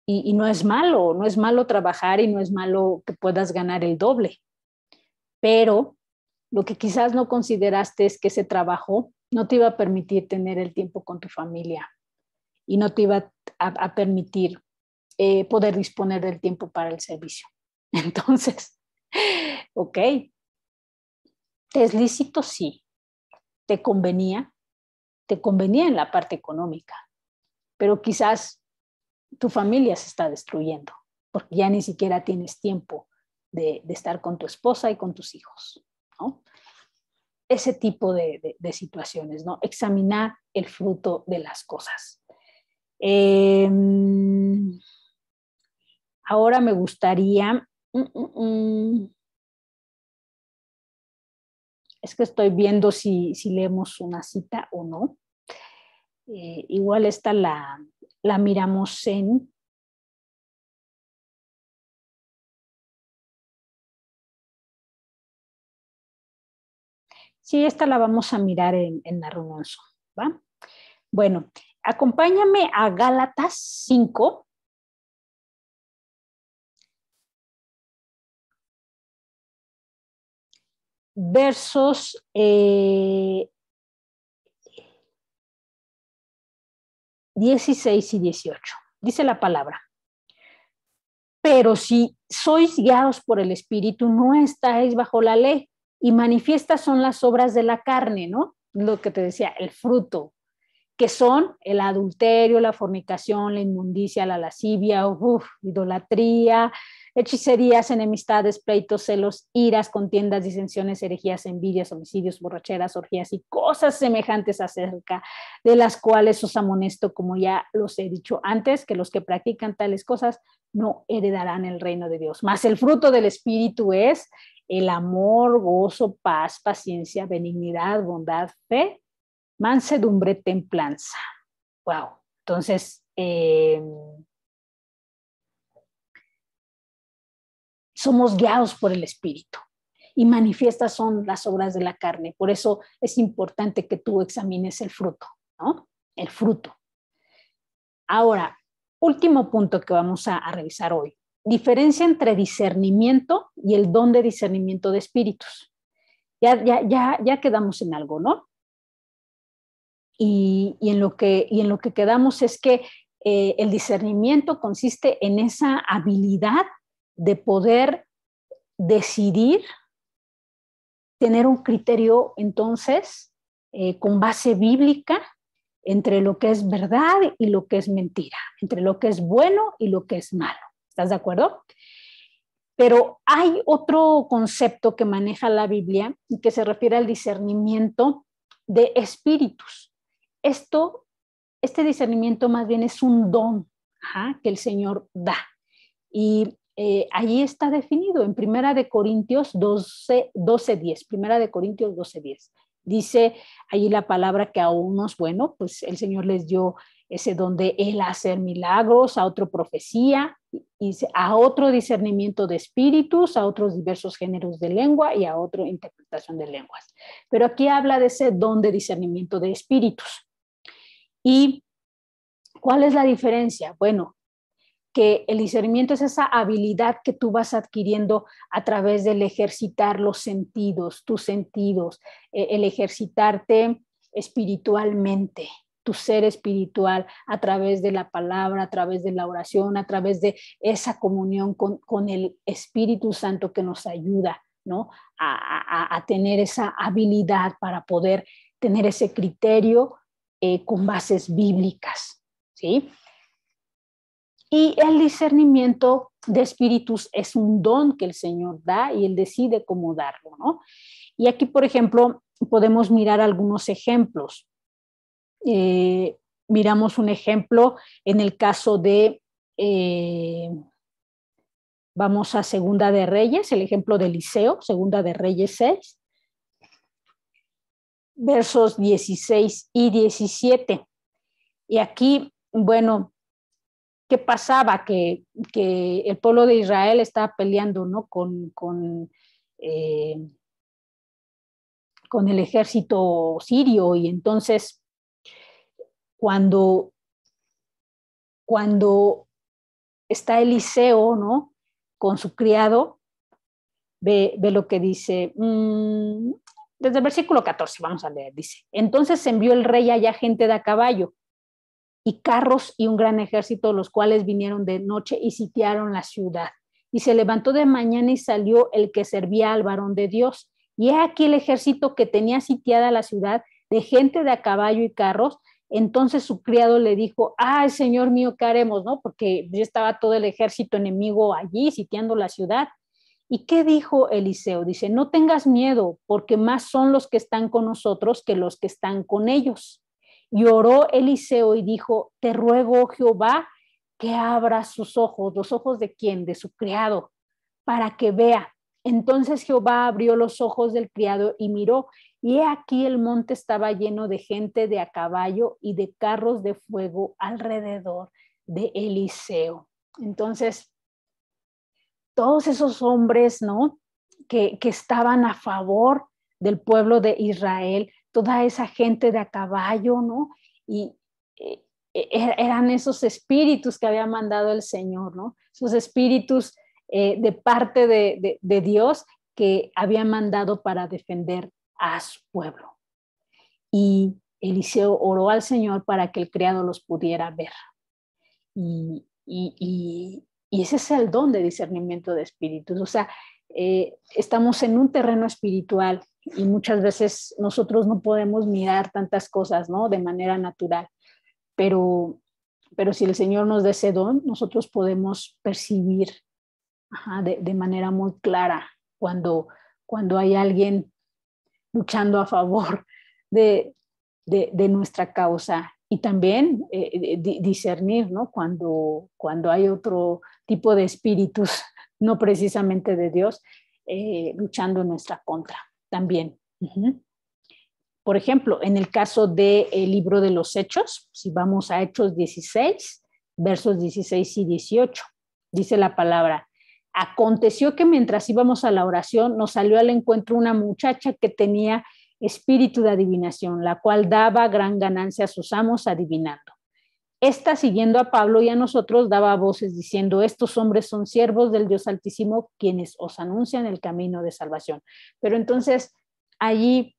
Y no es malo trabajar y no es malo que puedas ganar el doble. Pero lo que quizás no consideraste es que ese trabajo no te iba a permitir tener el tiempo con tu familia y no te iba a permitir poder disponer del tiempo para el servicio. Entonces, ok, ¿te es lícito? Sí. ¿Te convenía? Te convenía en la parte económica, pero quizás tu familia se está destruyendo porque ya ni siquiera tienes tiempo de estar con tu esposa y con tus hijos, ¿no? Ese tipo de situaciones, ¿no? Examinar el fruto de las cosas. Ahora me gustaría, es que estoy viendo si leemos una cita o no. Igual esta la miramos en... Sí, esta la vamos a mirar en la reunión, ¿va? Bueno, acompáñame a Gálatas 5. Versos 16 y 18. Dice la palabra: pero si sois guiados por el Espíritu, no estáis bajo la ley, y manifiestas son las obras de la carne, ¿no? Lo que te decía, el fruto, que son el adulterio, la fornicación, la inmundicia, la lascivia, idolatría, hechicerías, enemistades, pleitos, celos, iras, contiendas, disensiones, herejías, envidias, homicidios, borracheras, orgías y cosas semejantes, acerca de las cuales os amonesto, como ya los he dicho antes, que los que practican tales cosas no heredarán el reino de Dios. Mas el fruto del Espíritu es el amor, gozo, paz, paciencia, benignidad, bondad, fe, mansedumbre, templanza. Wow. Entonces, somos guiados por el Espíritu y manifiestas son las obras de la carne. Por eso es importante que tú examines el fruto, ¿no? El fruto. Ahora, último punto que vamos a revisar hoy. Diferencia entre discernimiento y el don de discernimiento de espíritus. Ya quedamos en algo, ¿no? Y en lo que quedamos es que el discernimiento consiste en esa habilidad de poder decidir, tener un criterio entonces con base bíblica entre lo que es verdad y lo que es mentira, entre lo que es bueno y lo que es malo. ¿Estás de acuerdo? Pero hay otro concepto que maneja la Biblia y que se refiere al discernimiento de espíritus. Este discernimiento más bien es un don que el Señor da. Y allí está definido en Primera de Corintios 12:10. Primera de Corintios 12:10. Dice allí la palabra que a unos, bueno, pues el Señor les dio ese don de Él hacer milagros, a otro profecía, y a otro discernimiento de espíritus, a otros diversos géneros de lengua y a otra interpretación de lenguas. Pero aquí habla de ese don de discernimiento de espíritus. ¿Y cuál es la diferencia? Bueno, que el discernimiento es esa habilidad que tú vas adquiriendo a través del ejercitar los sentidos, tus sentidos, el ejercitarte espiritualmente, tu ser espiritual a través de la palabra, a través de la oración, a través de esa comunión con el Espíritu Santo que nos ayuda, ¿no? a tener esa habilidad para poder tener ese criterio con bases bíblicas, ¿sí? Y el discernimiento de espíritus es un don que el Señor da y Él decide cómo darlo, ¿no? Y aquí, por ejemplo, podemos mirar algunos ejemplos. Miramos un ejemplo en el caso de, vamos a Segunda de Reyes, el ejemplo de Eliseo, Segunda de Reyes 6, versos 16 y 17. Y aquí, bueno, ¿qué pasaba? Que el pueblo de Israel estaba peleando, ¿no? con el ejército sirio, y entonces cuando está Eliseo, ¿no? Con su criado, ve lo que dice, desde el versículo 14, vamos a leer, dice: entonces envió el rey allá gente de a caballo y carros y un gran ejército, los cuales vinieron de noche y sitiaron la ciudad. Y se levantó de mañana y salió el que servía al varón de Dios. Y he aquí el ejército que tenía sitiada la ciudad, de gente de a caballo y carros. Entonces su criado le dijo: ay, señor mío, ¿qué haremos? ¿No? Porque ya estaba todo el ejército enemigo allí sitiando la ciudad. ¿Y qué dijo Eliseo? Dice: no tengas miedo, porque más son los que están con nosotros que los que están con ellos. Y oró Eliseo y dijo: te ruego, Jehová, que abra sus ojos. ¿Los ojos de quién? De su criado, para que vea. Entonces Jehová abrió los ojos del criado y miró, y he aquí el monte estaba lleno de gente de a caballo y de carros de fuego alrededor de Eliseo. Entonces, todos esos hombres, ¿no? Que estaban a favor del pueblo de Israel, toda esa gente de a caballo, ¿no? Y eran esos espíritus que había mandado el Señor, ¿no? Esos espíritus de parte de Dios que había mandado para defender a su pueblo. Y Eliseo oró al Señor para que el criado los pudiera ver. Y ese es el don de discernimiento de espíritus. O sea, estamos en un terreno espiritual y muchas veces nosotros no podemos mirar tantas cosas, ¿no? De manera natural. Pero si el Señor nos da ese don, nosotros podemos percibir de manera muy clara cuando hay alguien luchando a favor de nuestra causa, y también discernir, ¿no? Cuando hay otro tipo de espíritus, no precisamente de Dios, luchando en nuestra contra también. Por ejemplo, en el caso del libro de los Hechos, si vamos a Hechos 16, versos 16 y 18, dice la palabra: aconteció que mientras íbamos a la oración, nos salió al encuentro una muchacha que tenía espíritu de adivinación, la cual daba gran ganancia a sus amos adivinando. Esta, siguiendo a Pablo y a nosotros, daba voces diciendo: estos hombres son siervos del Dios Altísimo, quienes os anuncian el camino de salvación. Pero entonces allí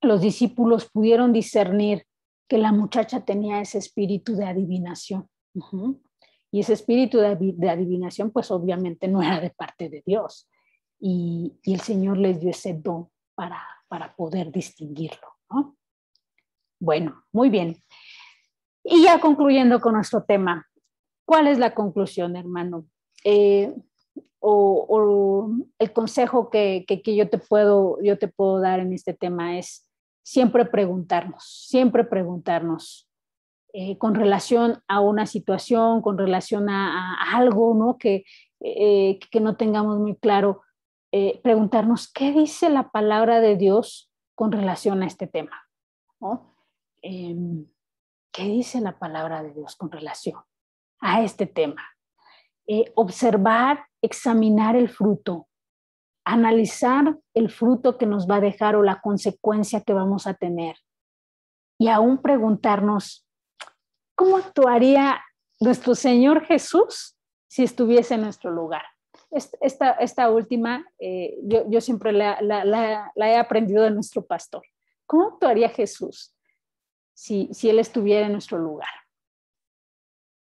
los discípulos pudieron discernir que la muchacha tenía ese espíritu de adivinación. Y ese espíritu de adivinación, pues obviamente no era de parte de Dios. Y el Señor les dio ese don para poder distinguirlo, ¿no? Bueno, muy bien. Y ya concluyendo con nuestro tema, ¿cuál es la conclusión, hermano? O el consejo que yo te puedo dar en este tema es siempre preguntarnos con relación a una situación, con relación a algo, ¿no? Que no tengamos muy claro, preguntarnos qué dice la palabra de Dios con relación a este tema, ¿no? ¿Qué dice la palabra de Dios con relación a este tema? Observar, examinar el fruto, analizar el fruto que nos va a dejar o la consecuencia que vamos a tener, y aún preguntarnos ¿cómo actuaría nuestro Señor Jesús si estuviese en nuestro lugar? Esta última, yo siempre la he aprendido de nuestro pastor. ¿Cómo actuaría Jesús si Él estuviera en nuestro lugar?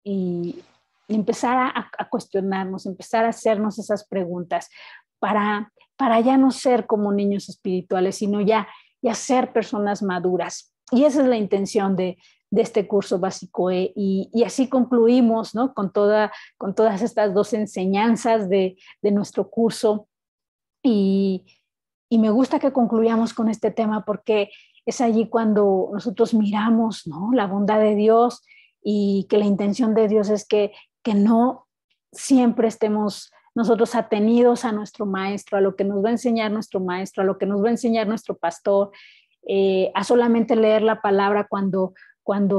Y empezar a cuestionarnos, empezar a hacernos esas preguntas para ya no ser como niños espirituales, sino ya ser personas maduras. Y esa es la intención de este curso básico y así concluimos, ¿no? con todas estas dos enseñanzas de nuestro curso, y me gusta que concluyamos con este tema porque es allí cuando nosotros miramos, ¿no? La bondad de Dios, y que la intención de Dios es que no siempre estemos nosotros atenidos a nuestro maestro, a lo que nos va a enseñar nuestro maestro, a lo que nos va a enseñar nuestro pastor, a solamente leer la palabra cuando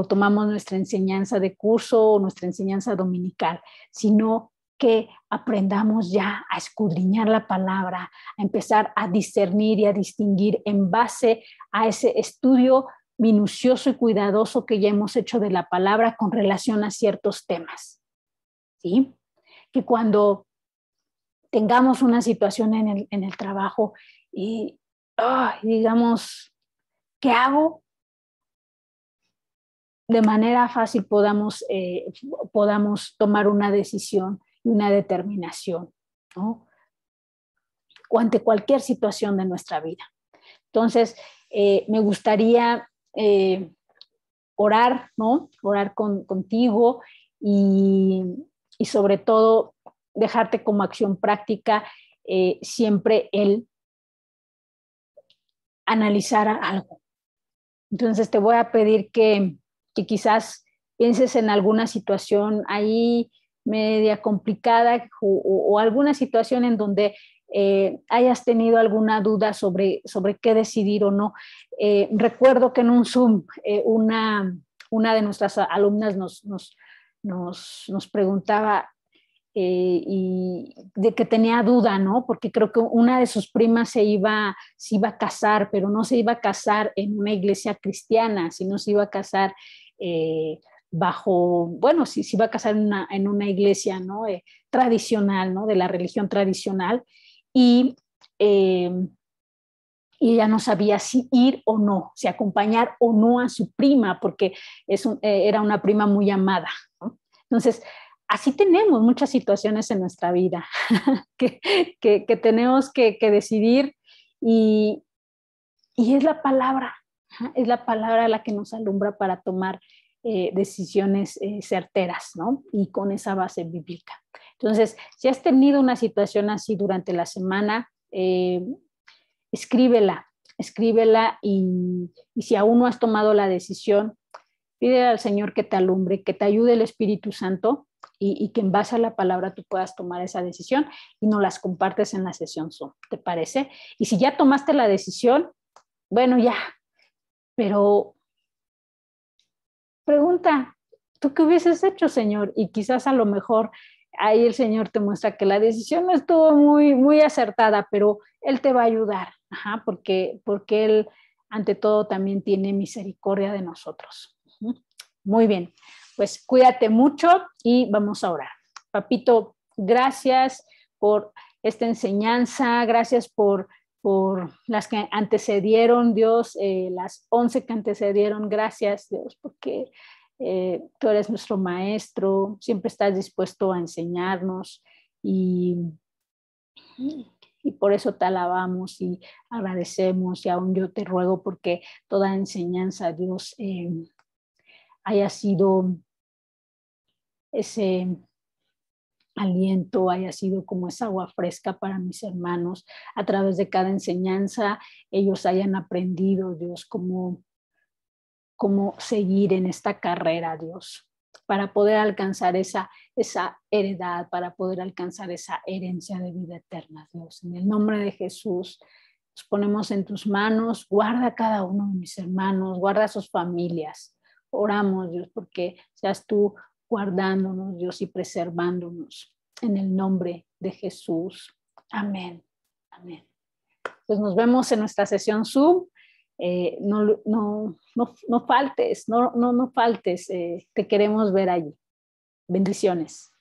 tomamos nuestra enseñanza de curso o nuestra enseñanza dominical, sino que aprendamos ya a escudriñar la palabra, a empezar a discernir y a distinguir en base a ese estudio minucioso y cuidadoso que ya hemos hecho de la palabra con relación a ciertos temas, ¿sí? Que cuando tengamos una situación en el trabajo y digamos, ¿qué hago? De manera fácil podamos tomar una decisión y una determinación, ¿no? O ante cualquier situación de nuestra vida. Entonces, me gustaría orar, ¿no? Orar contigo y sobre todo dejarte como acción práctica siempre el analizar algo. Entonces te voy a pedir que quizás pienses en alguna situación ahí media complicada o alguna situación en donde hayas tenido alguna duda sobre qué decidir o no. Recuerdo que en un Zoom una de nuestras alumnas nos preguntaba y de que tenía duda, ¿no? Porque creo que una de sus primas se iba a casar, pero no se iba a casar en una iglesia cristiana, sino se iba a casar sí, se iba a casar en una iglesia, ¿no? Tradicional, ¿no? De la religión tradicional. Y, eh, y ella no sabía si ir o no, si acompañar o no a su prima, porque era una prima muy amada, ¿no? Entonces, así tenemos muchas situaciones en nuestra vida que tenemos que decidir y es la palabra la que nos alumbra para tomar decisiones certeras, ¿no? Y con esa base bíblica. Entonces, si has tenido una situación así durante la semana, escríbela y si aún no has tomado la decisión, pide al Señor que te alumbre, que te ayude el Espíritu Santo y que en base a la palabra tú puedas tomar esa decisión y nos las compartes en la sesión Zoom, ¿te parece? Y si ya tomaste la decisión, bueno, ya, pero pregunta, ¿tú qué hubieses hecho, Señor? Y quizás a lo mejor ahí el Señor te muestra que la decisión no estuvo muy, muy acertada, pero Él te va a ayudar, porque Él ante todo también tiene misericordia de nosotros. Muy bien, pues cuídate mucho y vamos a orar. Papito, gracias por esta enseñanza, gracias por las que antecedieron, Dios, las 11 que antecedieron, gracias, Dios, porque tú eres nuestro maestro, siempre estás dispuesto a enseñarnos y por eso te alabamos y agradecemos y aún yo te ruego porque toda enseñanza, Dios, haya sido ese aliento, haya sido como esa agua fresca para mis hermanos. A través de cada enseñanza, ellos hayan aprendido, Dios, cómo seguir en esta carrera, Dios, para poder alcanzar esa heredad, para poder alcanzar esa herencia de vida eterna, Dios. En el nombre de Jesús, nos ponemos en tus manos, guarda a cada uno de mis hermanos, guarda a sus familias. Oramos, Dios, porque seas tú guardándonos, Dios, y preservándonos en el nombre de Jesús. Amén. Amén. Pues nos vemos en nuestra sesión Zoom. No faltes, no faltes. Te queremos ver allí. Bendiciones.